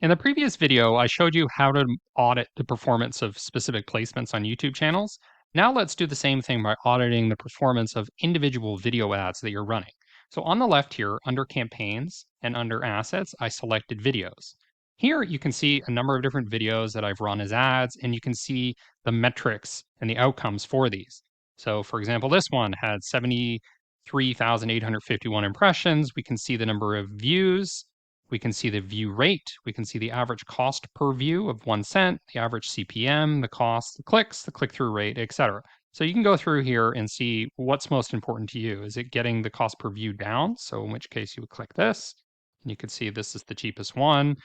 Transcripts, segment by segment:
In the previous video, I showed you how to audit the performance of specific placements on YouTube channels. Now let's do the same thing by auditing the performance of individual video ads that you're running. So on the left here, under campaigns and under assets, I selected videos. Here you can see a number of different videos that I've run as ads, and you can see the metrics and the outcomes for these. So for example, this one had 73,851 impressions. We can see the number of views. We can see the view rate. We can see the average cost per view of 1 cent, the average CPM, the cost, the clicks, the click-through rate, etc. So you can go through here and see what's most important to you. Is it getting the cost per view down? So in which case you would click this. And you can see this is the cheapest one.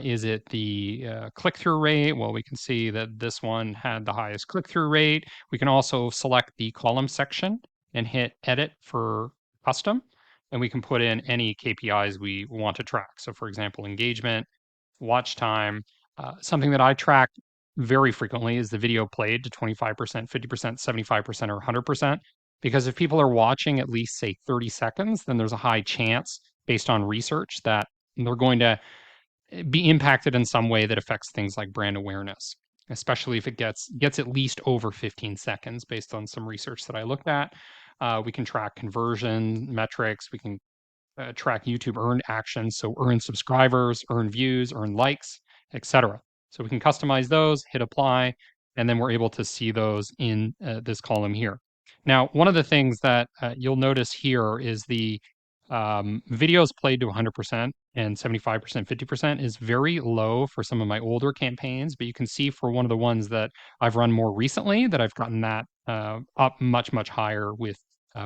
Is it the click-through rate? Well, we can see that this one had the highest click-through rate. We can also select the column section and hit edit for custom, and we can put in any KPIs we want to track. So for example, engagement, watch time. Something that I track very frequently is the video played to 25%, 50%, 75%, or 100%. Because if people are watching at least, say, 30 seconds, then there's a high chance, based on research, that they're going to be impacted in some way that affects things like brand awareness, especially if it gets at least over 15 seconds based on some research that I looked at. We can track conversion metrics. We can track YouTube earned actions, so earn subscribers, earn views, earn likes, etc. So we can customize those, hit apply, and then we're able to see those in this column here. Now, one of the things that you'll notice here is the videos played to 100% and 75%, 50% is very low for some of my older campaigns, but you can see for one of the ones that I've run more recently that I've gotten that up much, much higher with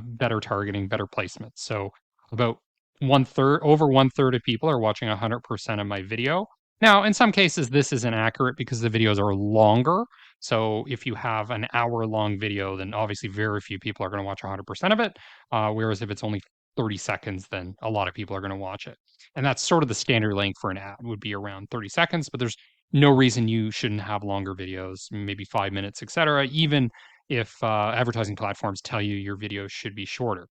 better targeting, better placement. So about over 1/3 of people are watching 100% of my video. Now, in some cases, this isn't accurate because the videos are longer. So if you have an hour-long video, then obviously very few people are going to watch 100% of it. Whereas if it's only 30 seconds, then a lot of people are going to watch it. And that's sort of the standard length for an ad would be around 30 seconds, but there's no reason you shouldn't have longer videos, maybe 5 minutes, etc., even if advertising platforms tell you your videos should be shorter.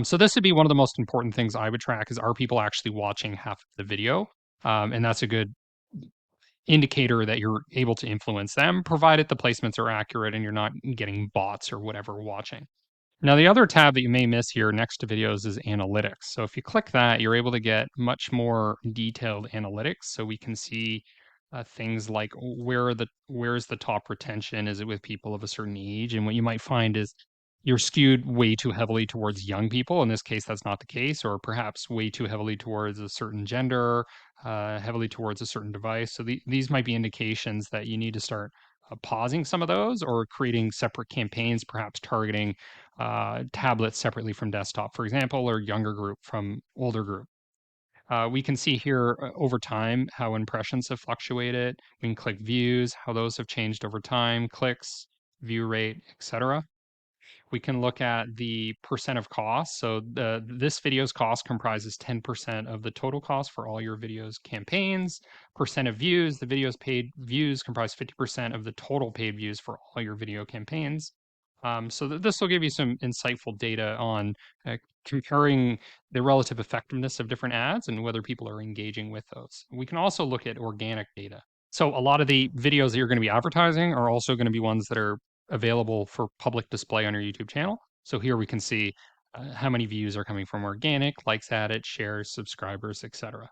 So this would be one of the most important things I would track is, are people actually watching half of the video? And that's a good indicator that you're able to influence them, provided the placements are accurate and you're not getting bots or whatever watching. Now, the other tab that you may miss here next to videos is analytics. So if you click that, you're able to get much more detailed analytics. So we can see things like where's the top retention? Is it with people of a certain age? And what you might find is you're skewed way too heavily towards young people. In this case, that's not the case, or perhaps way too heavily towards a certain gender, heavily towards a certain device. So these might be indications that you need to start pausing some of those or creating separate campaigns, perhaps targeting tablets separately from desktop, for example, or younger group from older group. We can see here over time how impressions have fluctuated. We can click views, how those have changed over time, clicks, view rate, etc. We can look at the percent of cost. So this video's cost comprises 10% of the total cost for all your videos campaigns. Percent of views, the video's paid views comprise 50% of the total paid views for all your video campaigns. So this will give you some insightful data on comparing the relative effectiveness of different ads and whether people are engaging with those. We can also look at organic data. So a lot of the videos that you're going to be advertising are also going to be ones that are available for public display on your YouTube channel. So here we can see how many views are coming from organic, likes added, shares, subscribers, etc.